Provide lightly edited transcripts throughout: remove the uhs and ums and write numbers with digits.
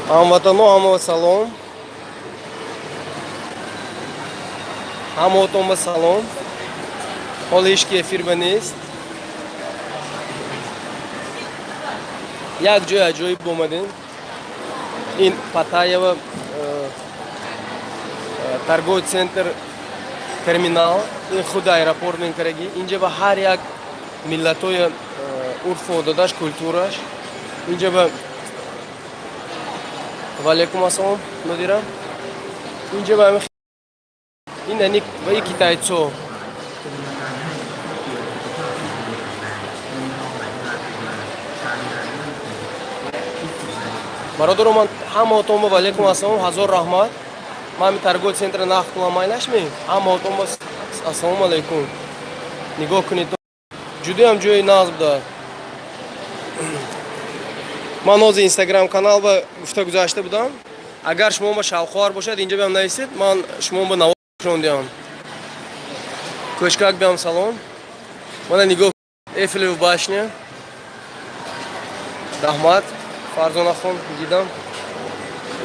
Hamvatanon hamma salom. Hammaton ba salom. Holi ish kefir banist. Yak joy ajoyib omadin. In Pattaya va торговый центр терминал. In khud aeroport mein karegi. Inja ba har yak millatoy urf odadash kulturash. Inja ba Валейкум ассалом, мудира. Инҷа ба ҳамин ин аник ва ики тайцо. Бародаро ман ҳамаотон ба валейкум ассалом, ҳазор раҳмат. Ман ҳамин торговый центр нах қиламай нашми. Ҳамаотон ба ассалому алайкум. Нигоҳ кунед. Ҷудоям ҷои нағз буда. Ман ҳозир инстаграм канал ба гуфта гузашта будам. Агар шумо ба шавқовар бошад, инҷа биям нависед, ман шумо ба навоз шондиам. Кӯчкак биям салом. Мана нигоҳ Эйфелева башня. Раҳмат, Фарзона хон дидам.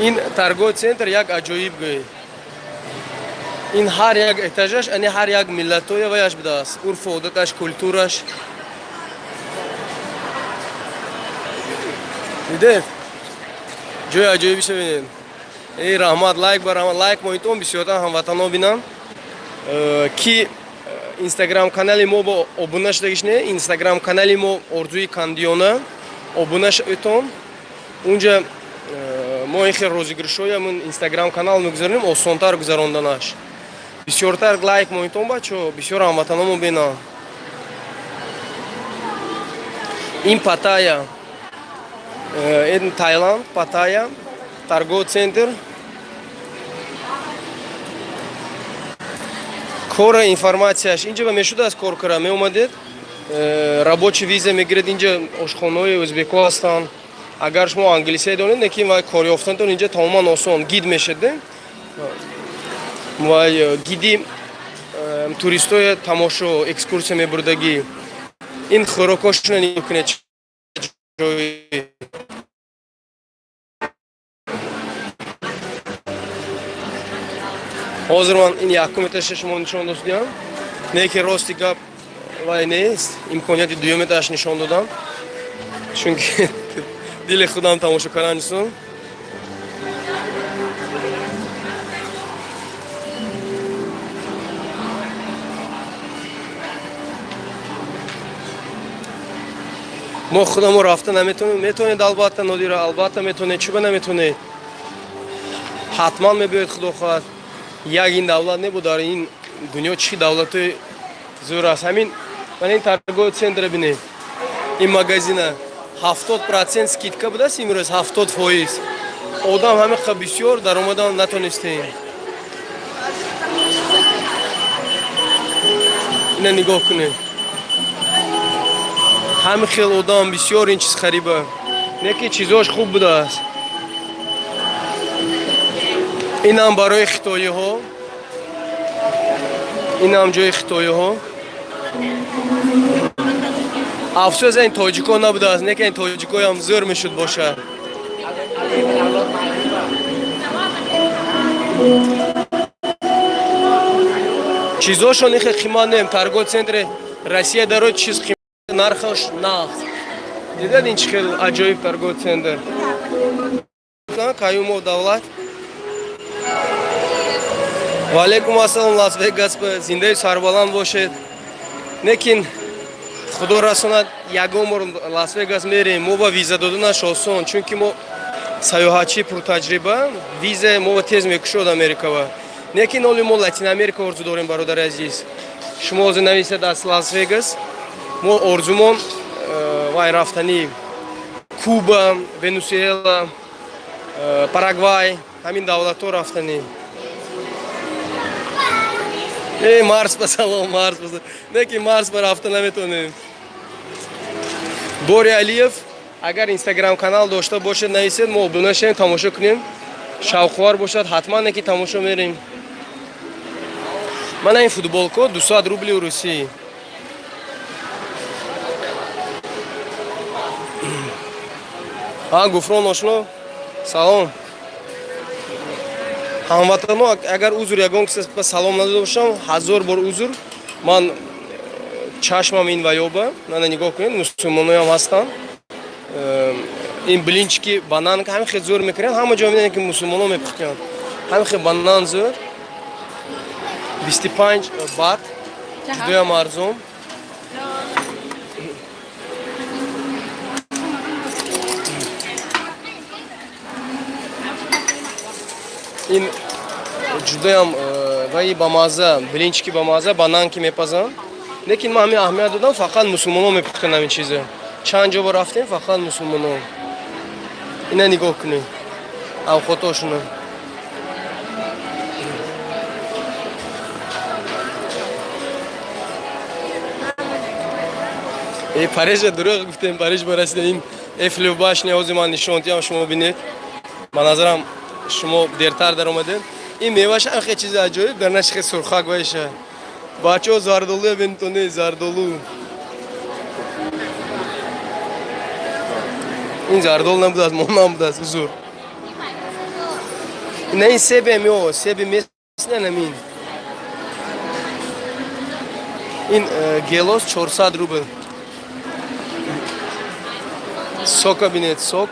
Ин торговый центр як аҷоибгӯй. Ин ҳар як этажаш, ани ҳар як миллатоя ваяш будааст. Урфу одаташ, культураш. Дидед? Ҷои аҷоибиша бинед. Эй, раҳмат, лайк ба раҳмат. Лайк моҳитон бисёртан ҳамватанон бинам. Ки инстаграм канали мо бо обуна шудагиш не? Инстаграм канали мо Орзуи Кандиёна. Обуна шавитон. Унҷа мо ин хел розыгрышҳоямон инстаграм канал мегузаронем, осонтар гузаронданаш. Бисёртар лайк моҳитон бачо, бисёр ҳамватанонмо бинам. Ин Паттая. Ин Таиланд, Паттая, торговый центр. Кора информацияш. Инҷа ба мешудааст кор кара меомадед. Рабочий виза мегирад, инҷа ошхонаҳои ӯзбекҳо ҳастанд. Агар шумо англисия донед, некин вай кор ёфтанатон инҷа тамоман осон гид мешед. Вай гиди туристои тамошо, экскурсия мебурдагӣ. Ин хӯрокошона нигоҳ ҳозир ман ин якум этажа шумо нишон додам. Не ки рости гап вай нест, имконияти дуюм этаж нишон додам. Чунки дили худам тамошокаран ҳастам. мо худамо рафта наметонем. Метонед албатта Нодира, албатта метонед. Чуба наметонед? Ҳатман мебояд худо хоҳад. Як ин давлат небуд дар ин дунё чӣ давлатои зӯр аст. Ҳамин ман ин торговый центр бинед. Ин магазина 70% скидка будааст имрӯз 70%. Одам ҳамин қа бисёр даромадан натонистем. Ина нигоҳ кунед. ҳамин хел одам бисёр ин чиз хариба. Не ки чизош хуб будааст. Инам барои хитоиҳо. Инам ҷои хитоиҳо. Афсӯс ин тоҷико набудааст. Не ки ин тоҷикоям зӯр мешуд бошад. Чизошон ихе қимат нем. Торговый центр Россия дарои чиз қимат нархаш нағз. Дидед ин чӣ хел аҷоиб торговый центр. Каюмов давлат. Валейкум ассалом, Лас-Вегас ба зиндаи сарбаланд бошед. Лекин худо расонад ягон бор Лас-Вегас мерем. Мо ба виза доданаш осон, чунки мо саёҳатчии пуртаҷриба, виза мо тез мекушод Америкава. Лекин оли мо Латин Америка орзу дорем, бародари азиз. Шумо ҳозир нависед аз Лас-Вегас. Мо орзумон вай рафтани Куба, Венесуэла, Парагвай, ҳамин давлатҳо рафтани. Марс ба салом, Марс ба салом. Не ки Марс ба рафта наметонем. Бори Алиев, агар инстаграм канал дошта бошед, нависед, мо обуна шавем, тамошо кунем. Шавқовар бошад, ҳатман не ки тамошо мерем. Мана ин футболко 200 рубли русӣ. Гуфрон ошно. салом. ҳамватано, агар узр ягон киса ба салом надода бошам, 1000 бор узр. Ман чашмам ин ваёба, нана нигоҳ кунед, мусулмоноям ҳастанд. Ин блинчики бананка ҳамин хел зӯр мекунанд, ҳама ҷо мебинед ки мусулмонон мепухтанд. ҳамин хел банан зӯр 25 бат, ҷудоям арзон. ин ҷудоям ваи ба мазза, блинчики ба мазза, бананки мепазам. Лекин ман ҳамин аҳамият додам, фақат мусулмонон мепухтанд ҳамин чиза. Чанд ҷо бор рафтем, фақат мусулмонон. Ина нигоҳ кунед. Авхотошуна. Парижа дурӯғ гуфтем, Париж барасида ин Эйфелев башня ҳозир ман нишонтиам шумо бинед. Ба назарам шумо дертар даромадед. Ин меваш ҳам хел чизи аҷоиб дар наши хел сурхак вайша. Бачаҳо зардолуя бинтоне, зардолу. ин зардол набудааст, мо набудааст, узур. Ина ин себем ё, себи меснен амин. ин гелос 400 рубл. Сока бинед, сок.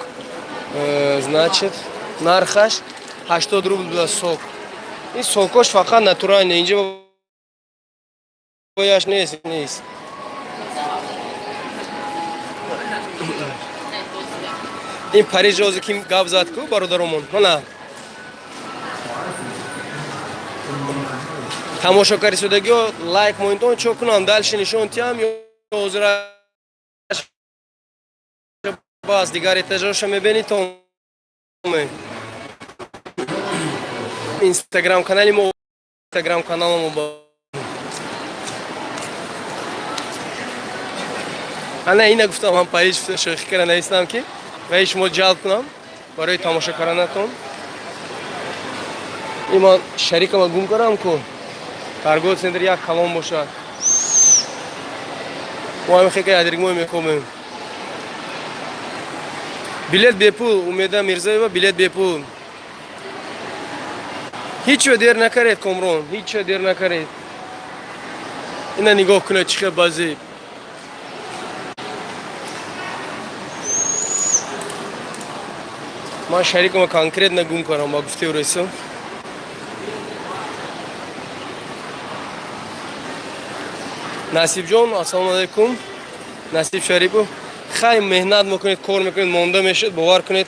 Значит, нархаш 80 рубл буд сок. Ин сокош фақат натуральне, инҷа бояш нест. ин Париж ҳозир ким гап зад ку бародаромон. Мана тамошокари содагиҳо лайк моинтон чо кунам, дальше нишон тиям ё ҳозир бас дигар этажоша мебинед то инстаграм канали мо, инстаграм каналамо ба ана ина гуфтам, ман Париж шӯхӣ кара наистам ки ваи шумо ҷалб кунам барои тамоша карданатон. ин ман шарикама гум кардам ку торговый центр як калон бошад. мо ҳамин хел ядригмой мехобем. билет бепул, Умеда Мирзоева, билет бепул. ҳичо дер накаред Комрон, ҳичо дер накаред. ина нигоҳ кунед чӣ хел баъзе. ман шарикама конкретно гум кардам ба гуфтаи рӯйсо. Насиб ҷон, ассалому алайкум. Насиб Шарипов. Хай меҳнат мекунед, кор мекунед, монда мешед, бовар кунед.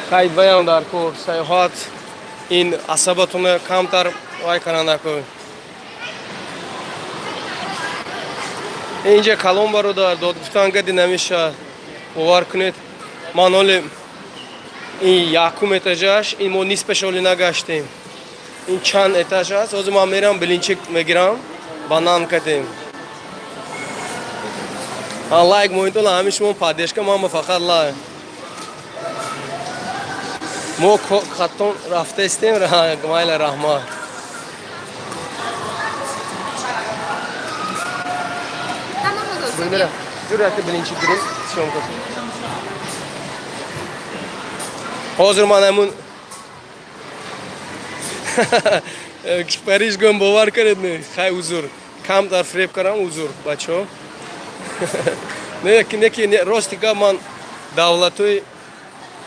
Хай ваям дар кор, сайёҳат, ин асабатона камтар вай кананда кун. Инҷа калон бародар, додгуфтанга динамиша бовар кунед. Ман ҳоли ин якум этажаш, ин мо нисфаш ҳоли нагаштем. ин чанд этаж аст. ҳозир ман мерам блинчик мегирам, банан кадем. лайк моинтон ҳамин шумо паддешка, ман фақат лайк. мо хаттон рафтаистем, майла раҳмат. ҷурати блинчик гирем, шом касем. ҳозир ман ҳамун Париж гӯм бовар каред не, хай узур. Камтар фреб кардам, узур бачаҳо. Неки рости гап, ман давлатҳои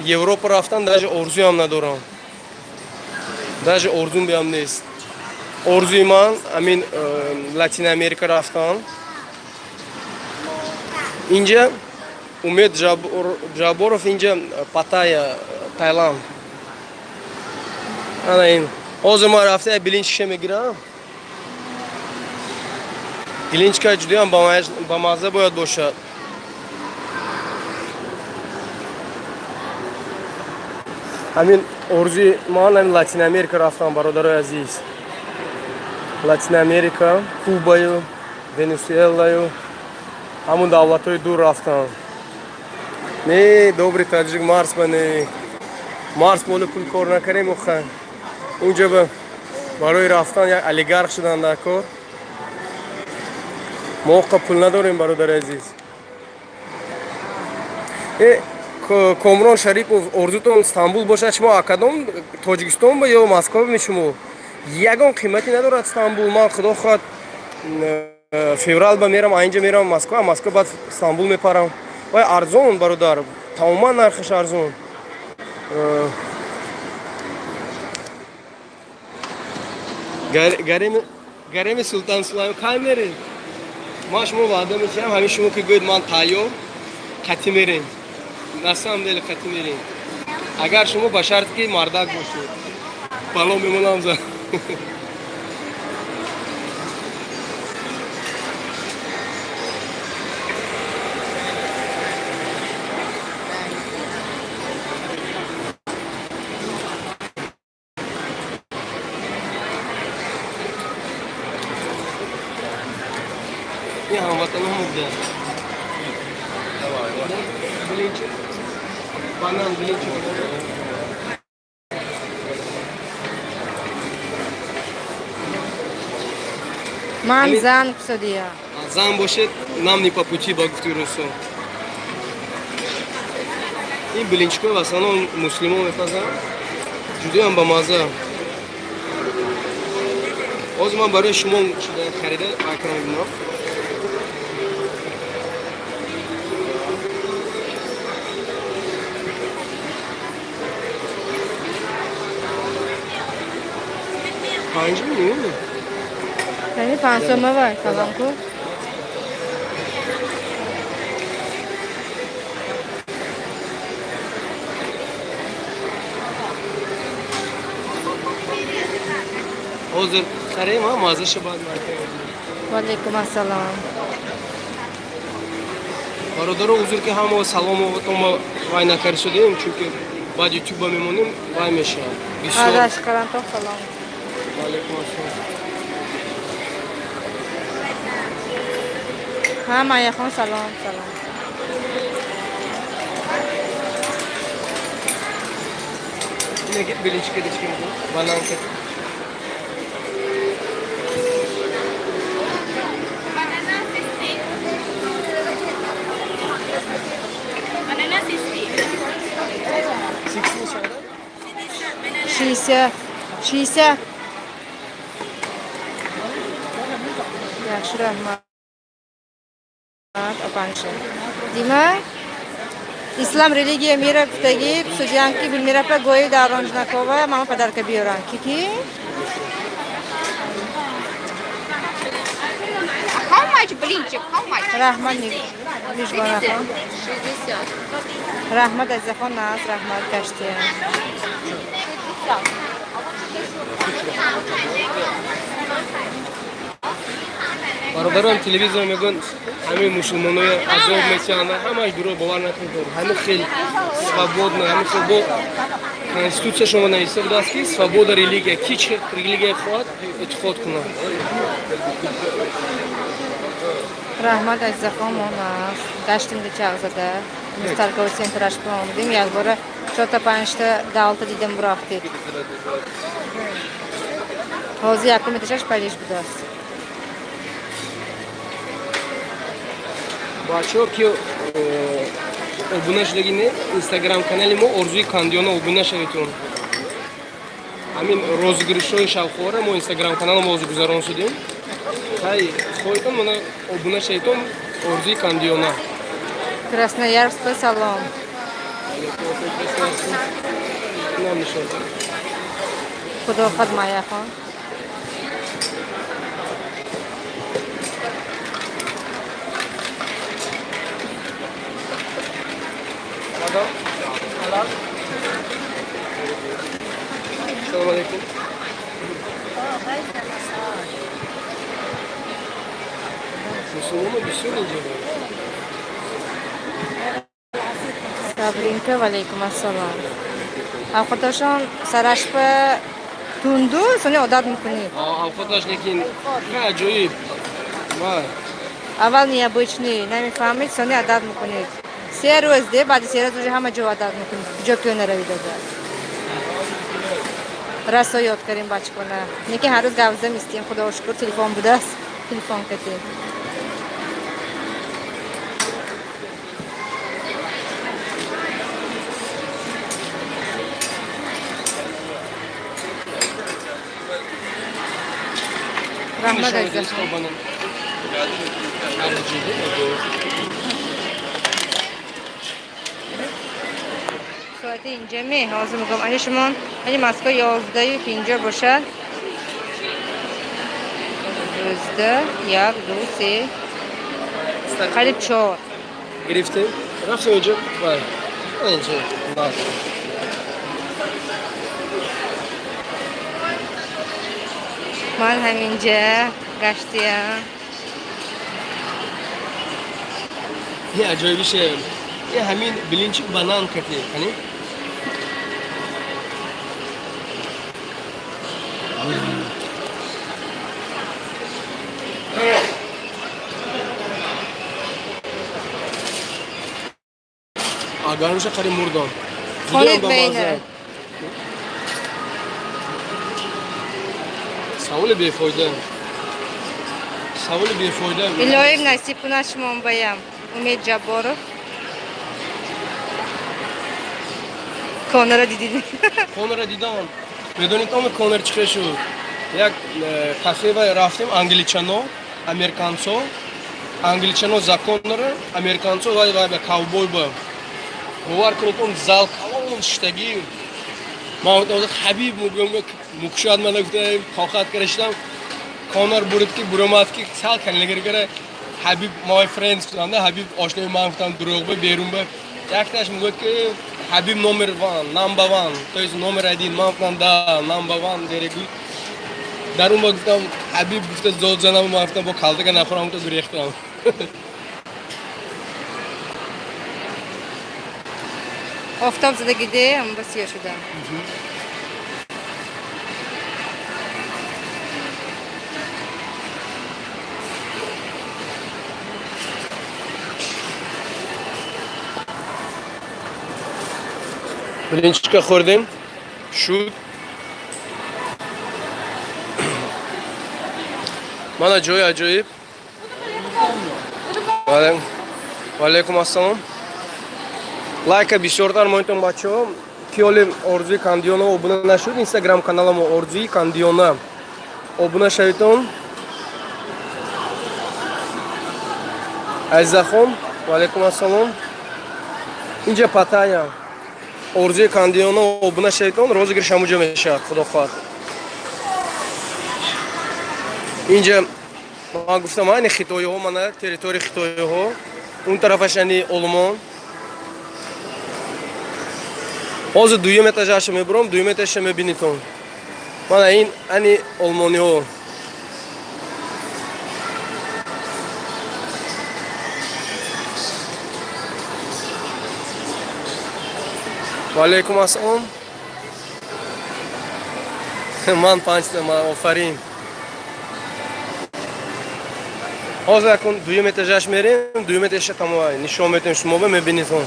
Европа рафтан даже орзуям надорам. Даже орзум биам нест. Орзуи ман амин Латин Америка рафтан. Инҷа Умед Ҷаборов, инҷа Паттайя, Таиланд. ана ин ҳозир ман рафта блинчикша мегирам. Блинчика ҷудоям ба мазза бояд бошад. ҳамин орзуи ман ҳамин Латин Америка рафтам, бародарои азиз. Латин Америка, Кубаю, Венесуэлаю, ҳамун давлатҳои дур рафтам. Не добрый таҷик Марс бане. Марс моло пул кор накарем оха. унҷа барои рафтан як олигарх шудан дар кор. мо оқа пул надорем бародари азиз. Комрон Шарипов, орзутон Стамбул бошад, шумо акадом Тоҷикистон ба ё Москва бимед шумо? Ягон қимати надорад Стамбул. Ман худо хоҳад феврал ба мерам, айнҷа мерам Москва, Москва баъд Стамбул мепарам. Вай арзон бародар, тамоман нархаш арзон. Гареми Султан Сулаймон кай меред? Ман шумо ваъда мекунам, ҳамин шумо ки гӯед ман тайёр, қатӣ мерем. На самом деле қатӣ мерем. Агар шумо ба шарти ки мардак бошед. Бало мемонам за. यहाँ वतन हम उधर विलेज बानान विलेज من زن قصدیه زن باشد نام по пути با گفتی رسو این بلینچکو مثلا مسلمان میپزن جدی هم با مزه از من برای شما خریده اکرام بینم پنج میلیون یعنی 500 وای کلام کو حاضر خریم ها مازش بعد مرکه و علیکم السلام برادر حضور که هم سلام و تو وای نکرد شدیم چون که بعد یوتیوب میمونیم وای میشه آره شکران تو سلام و علیکم السلام هم آیخون سلام سلام نگید بلینچ که دیشکی میدون بانان که شیسه yaxshi rahmat опанша Дима ислам религия мира гуфтаги судянки билмирапа гои даронжнакова мама падарка биёран кики How much блинчик? How much? раҳмат мижбонахон 60. раҳмат азизахон нас раҳмат гаштия برادران телевизор میگن همه مسلمانای عذاب میشن همش درو باور نکنید همه خیلی свободно همه خیلی با конституция شما نوشته بود است که свобода религия هیچ религия خواهد اتخاذ کنه раҳмат азизахон мо нас гаштим ди чағзада мустаркови центраш помдим як бора 4-5 давлата дидем бурафтид ҳозир якум этажаш пайлиш будааст бачаҳо ки обуна шудагине инстаграм канали мо орзуи кандиёна обуна шаведтон ҳамин розыгрышҳои шавхора мо инстаграм каналам розыгузарон шудем тай хоҳитон мана обуна шаведтон орзуи кандиёна красноярск салом худо хадмаяхон Assalomu alaykum. Musulmon bisyor injaba. Sabrинка, валейкум ассалом. Авхаташон сарашпа тунду, сони одат мекунид. Авхаташ лекин ка аҷоиб. Вай. Аввал необычный, намефаҳмед, сони одат мекунид. 3 рӯз де, баъди 3 рӯз уже ҳама ҷо одат мекунид. Ҷо кӯ наравид одат. Расо ёд кардем бачкона. Не ки ҳар рӯз гавза мистем, худоро шукр, телефон будааст. Телефон кардем. Rahmat نشان azizim. خربانم Saati ince mi? Hazır mı? Hani şu an hani maska yazdı, pince boşa. Özde, yak, dosi. Kalip çoğu. گرفتیم رفتیم اینجا بله اینجا لازم Man hemince kaçtı ya. یه عجایبی شه یه همین بلینچ بانان کتی hani Agarmışa karim buradan. Khalid Bey'le. Savule befoyda. Savule befoyda. İlohim nasip naşmon bayam. Umid Jabborov. Konora didin. Конора дидам. Медонид ом Конор чихе шуд. Як кафе ва рафтем англичано, американцо, англичано законнора, американцо ва ковбой ба. бовар кунед он зал калон штаги. Ман оза Хабиб мукшад мана гуфтам, хохат кардам. Конор бурид ки буромад ки сал кан легер Хабиб my friends анда Хабиб ошнои ман гуфтам дуруғ ба берун ба. Якташ мегӯяд ки Хабиб номер 1, number 1, то есть номер 1, ман гуфтам да, number 1 дерегу. Дар он ба гуфтам Хабиб гуфта зод занам, ман гуфтам бо калтага нахӯрам то гурехтам. Oftab zada gidi ama basıyor şurada. Birinchi xo'rdim. Shu mana joy ajoyib. Va alaykum assalom. Лайка бисёртар монитон бачаҳо. Киёли Орзуи Кандиёна обуна нашуд. Инстаграм каналам Орзуи Кандиёна. Обуна шавитон. Айзахон. Ва алайкум ассалом. Инҷа Паттайя. Орзуи Кандиёна обуна шавитон. Розыгриш ҳамуҷа мешавад. Худо хоҳад. Инҷа ман гуфтам айни хитоиҳо мана территорияи хитоиҳо. Он тарафаш ани олмон. Ҳозир дуюм этажаша мебурам, дуюм этажаша мебинитон. Мана ин ани олмониҳо. Ва алайкум ассалом. Ман панҷтам, офарин. Ҳозир акун дуюм этажаш мерем, дуюм этажаша тамома нишон метавем шумо ба мебинитон.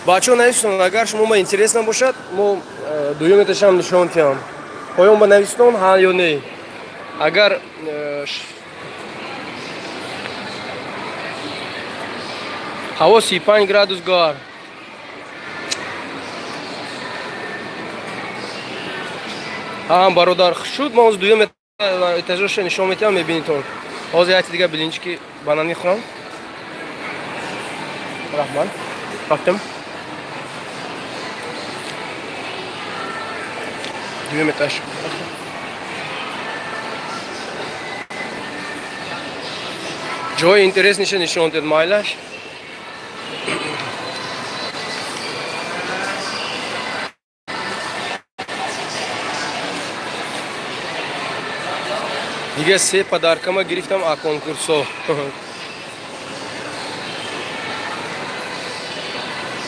Бачаҳо нависитон, агар шумома интересно бошад, мо дуюм этажам нишон диҳам. Поён ба нависитон ҳа ё не. Агар ҳаво 35 градус гар. Ҳам бародар шуд, мо ҳозир дуюм этажаша нишон метавам мебинитон. Ҳозир як дига билинҷи ки банан мехӯрам. Раҳмат. Рафтем. Дуюм этаж. Ҷои интересниша нишон дед майлаш. Дига се подаркама гирифтам а конкурсо.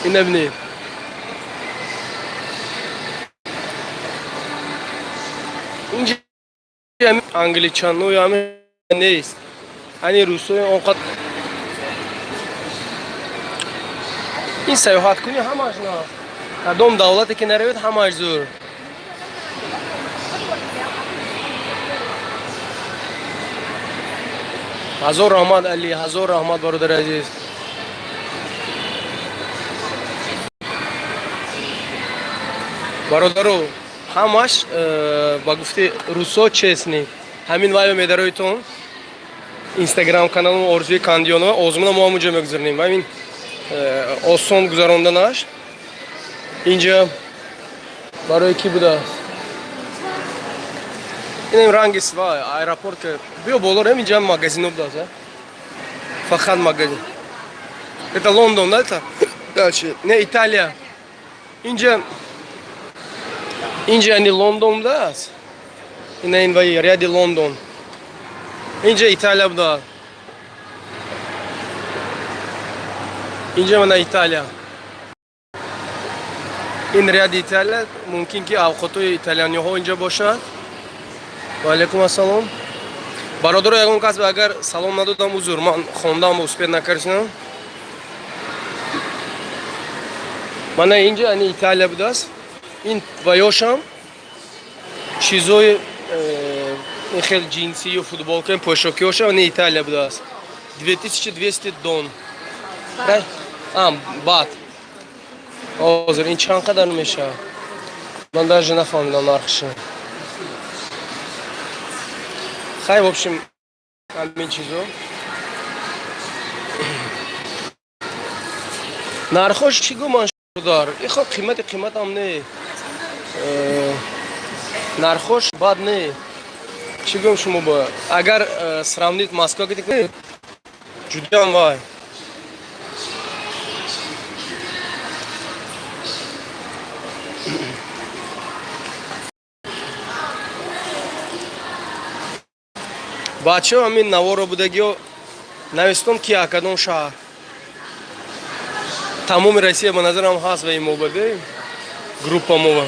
Ина бини. Инҷа англичану ҳам нест. Ани русои онқад ин саёҳаткунӣ ҳамаш на. Кадом давлате ки наравед ҳамаш зур. ҳазор раҳмат Али, ҳазор раҳмат бародари азиз. бародаро ҳамаш ба гуфти русо честни. ҳамин вайро медароитон инстаграм каналам Орзуи Кандионова озмуна муамуҷа мегузарнем ва ин осон гузаронданаш. Инҷа барои ки будааст? Инам ранги свай аэропорт ка биё боло рем инҷа магазино будааст. Фақат магазин. Это Лондон, да это? Дальше. Не, Италия. Инҷа яъни Лондон будааст. Ина ин вай ряди Лондон. Инҷа Италия будааст. Инҷа мана Италия. ин ряди Италия мумкин ки авқотои италианиҳо инҷа бошад. Ва алайкум ассалом. Бародаро ягон кас агар салом надодам узур, ман хондам успеҳ накардам. Мана инҷа яъни Италия будааст. Ин ваёшам чизои ин хел ҷинсию футболка пӯшокиёшам яъни Италия будааст. 2200 дон. Баъд. Ҳозир ин чанд қадар мешавад? Ман даже нафаҳмидам нархиша. Хай, в общем, ҳамин чизо. Нархош чӣ гуман шудар? Ихо қиматам не. Нархош бад не. Чӣ гум шумо ба? Агар сравнит Москва гидик ҷудоям вай. бачаҳо ҳамин наворо будагиҳо навистон ки якадом шаҳр тамоми Россия ба назарам ҳаст ва имо баде группа мова.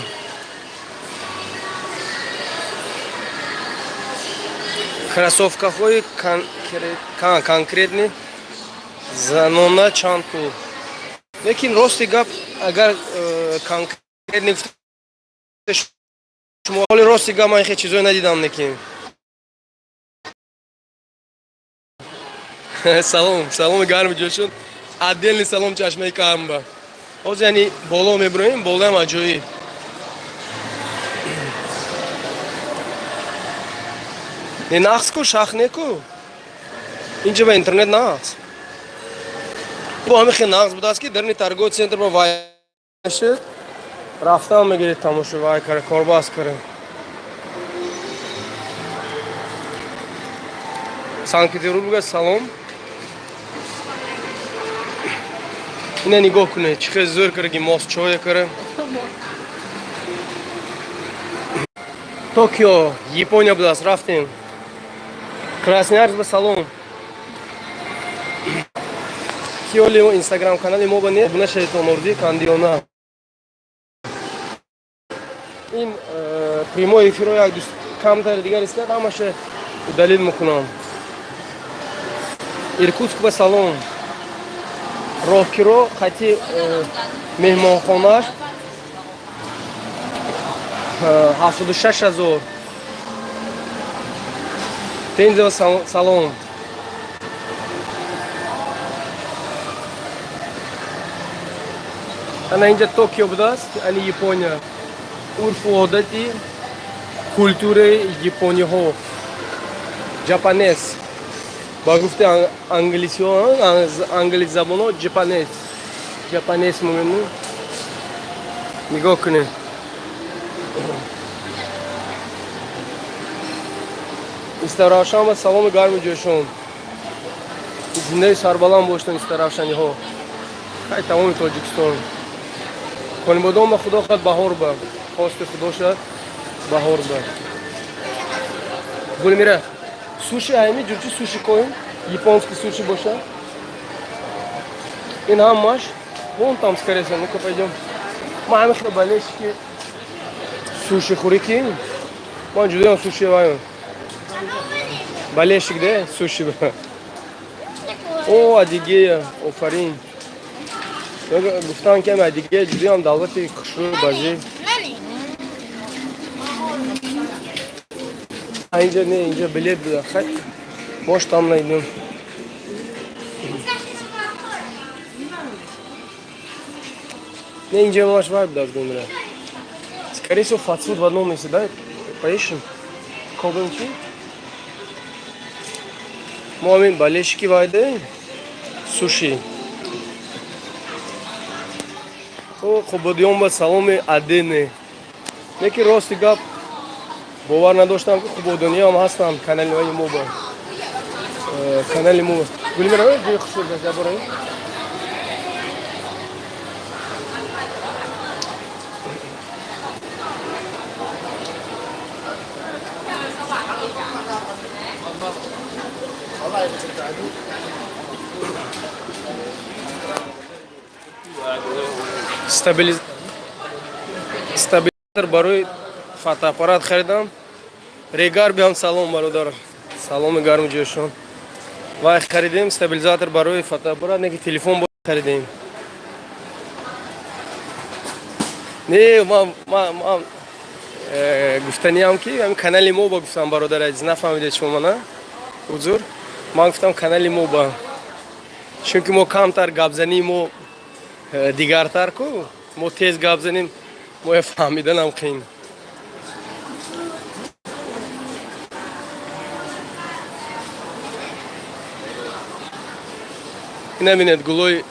Кроссовкаҳои конкретни занона чанд пул. Лекин рости гап агар конкретни шумо ҳоли рости гап ман хе чизое надидам лекин. Саломи гарми ҷошуд. Отдельный салом чашмаи камба. Ҳозир яъни боло мебуроем, болоам аҷоиб. Не нақс ку, шах неку. Инҷа ба интернет нақс. Бо ҳами хел нақс будааст ки дарни торговый центр ба вай шуд. Рафтам мегиред тамошо вай кара, корбас кара. Санкт-Петербурга салом. Ина нигоҳ кунед, чӣ хел зӯр кара ки мост чое кара. Токио, Япония будааст, рафтем. Красноярск ба салом. Ки ҳоли инстаграм канали мо ба не буна шаитон Орзуи Кандиона. Ин прямой эфиро як камтар дигар истад, ҳамаша далил мекунам. Иркутск ба салом. Роҳкиро хати меҳмонхонааш 76 000. Пенза салом. Ана инҷа Токио будааст, ани Япония. Урфу одати культураи япониҳо. Ҷапанес. Ба гуфти англизабоно ҷапанес мугӯем. Нигоҳ кунед. Истаравшан ба саломи гарми ҷӯшон. Зиндаи сарбаланд бошон истаравшаниҳо. Хай тамоми Тоҷикистон. Конибодон ба худо хад баҳор ба. Хости худо шад баҳор ба. Гулмира, суши ҳайми ҷурчи суши коин? Японский суши бошад? Ин ҳамаш? Вон там скорее, ну-ка пойдем. Ма ҳами хеле балеш ки суши хӯри ки? Ман ҷудоям суши ваём. Балешик де суши ба. О, Адигея, офарин. Гуфтан ки ҳами Адигея ҷудоям давлати хушрӯи базӣ. Инҷа не, инҷа билет буда. Хай бош там найдем. Не, инҷа маш вай буда гумра. Скорее всего, фастфуд в одном месте, да? Поищем. Колбинчи? ما همین بالشکی وایده سوشی او خب بدیوم با سلام عدنه یکی راستی گپ باور نداشتم که خوب دنیا هم هستم کانال های ما با کانال ما گلی میره جای خوشور بشه برای стабилизатор барои фотоаппарат харидам. Регар биям салом бародар. Саломи гарми ҷӯшон. Вай харидем стабилизатор барои фотоаппарат, не ки телефон бо харидем. Не ма гуфтаниам ки ҳамин канали мо ба гуфтам бародар азиз нафаҳмидед шумо на? ҳузур ман гуфтам канали мо ба. Чунки мо камтар гапзании мо дигартар ку мо тез гап занем мо фаҳмиданам қиин. Ина бинед гулои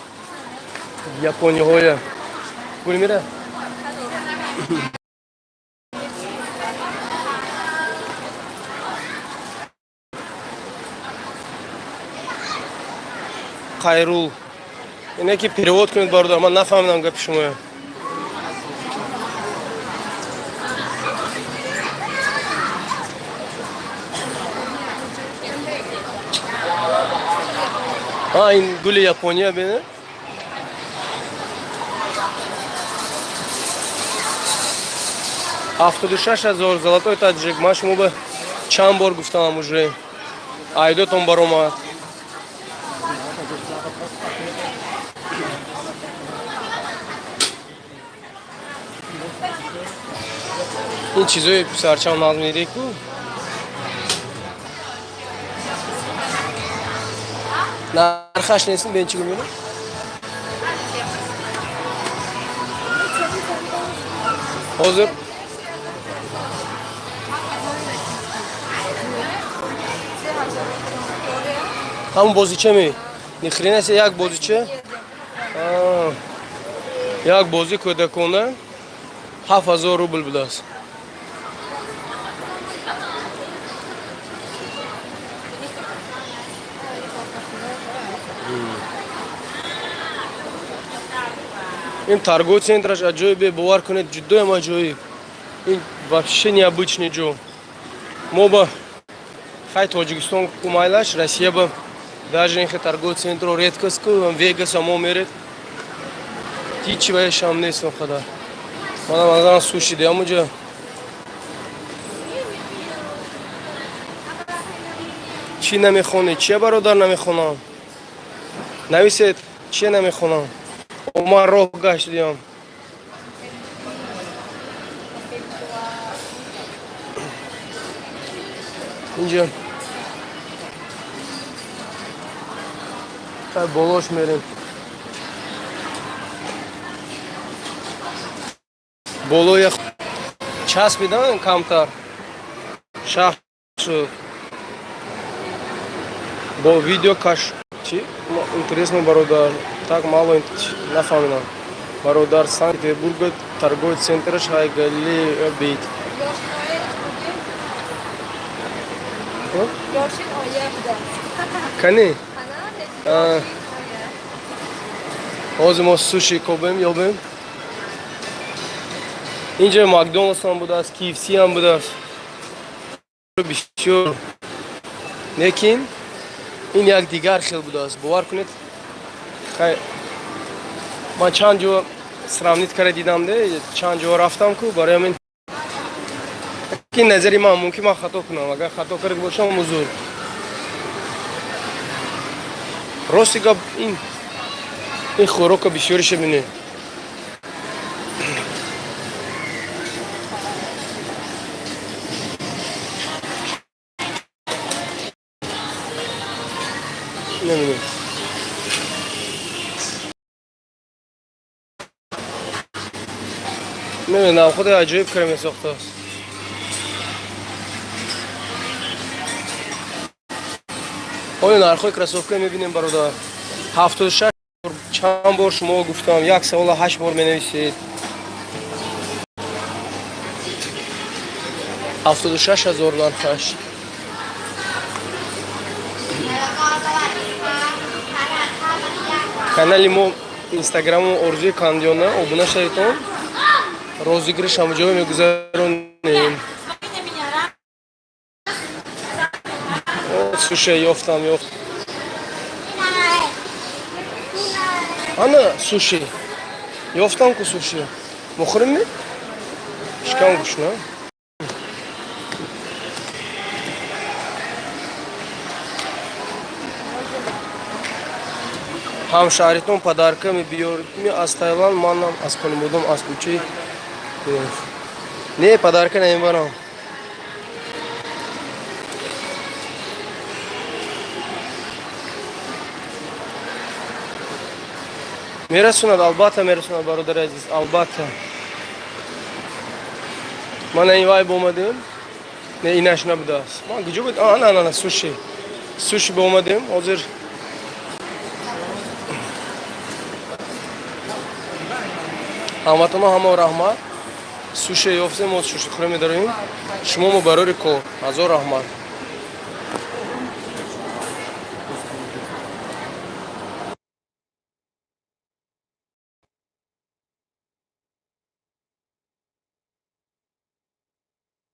япониҳоя гул мира қайрул ине ки перевод кунед бародар ман нафаҳмидам гапи шумоя. ин гули япония бине 76,000 золотой таджик. Ман шумо ба чанд бор гуфтам уже айдотон баромад. ин чизои писарчам назм медику нархаш нест бен чӣ гумена ҳозир ҳамун бозича ме нихринас як бозича як бози кӯдакона 7000 рубл будааст. ин торговый центраш аҷоибе бовар кунед ҷудоям аҷоиб. ин вообще необычный ҷо. мо ба хай тоҷикистон кумайлаш россия ба даже ин торговый центро редкост ку вегас ҳамо меред ҳичи ваешам нестам хада манам назарам суши диям уҷа чӣ намехонед чия бародар намехонам нависед чия намехонам ман роҳ гаштидиам инҷа тай болош мерем болоя часпидан камтар шахр шуд бо видео каш чи интересно бародар так мало нафаҳмидам бародар Санкт-Петербурга торговый центраш ҳайгали бит кани ҳозир мо суши кобем ёбем. Инҷа Макдоналдс ҳам будааст, KFC ҳам будааст. Бисёр. Лекин ин як дигар хел будааст. Бовар кунед. Ман чанд ҷо сравнит карда дидам де, чанд ҷо рафтам ку барои ҳамин. Ин назари ман мумкин ман хато кунам, агар хато карда бошам узур. Рости гап ин хӯрока бисёриша бинед. نمیدونم خود عجیب کرمی ساخته است. ой нархои кроссовка мебинем бародар. 76 чанд бор шумо гуфтам, 1 сола 8 бор менависед. 76000 нархаш. Канали мо Инстаграму Орзуи Кандиона обуна шавед. Розыгрыш ҳамаҷои мегузаронем. Суши ёфтам. Ана суши. Ёфтам ку суши. Мухрим ми? Шкам гушна. ҳамшаҳритон падарка мебиёрд ми аз Таиланд, манам аз Кунибудум, аз кучаи не падарка намебарам. Мерасонад, албатта мерасонад, бародари азиз, албатта. Ман ин вайб омадем. Не, инаш набудааст. Ман куҷо буд? Ана, суши. Суши ба омадем. Ҳозир ҳаматона ҳамо раҳмат. Суши ёфтем, мо суши хӯра медарем. Шумо мо барори кор. Ҳазор раҳмат.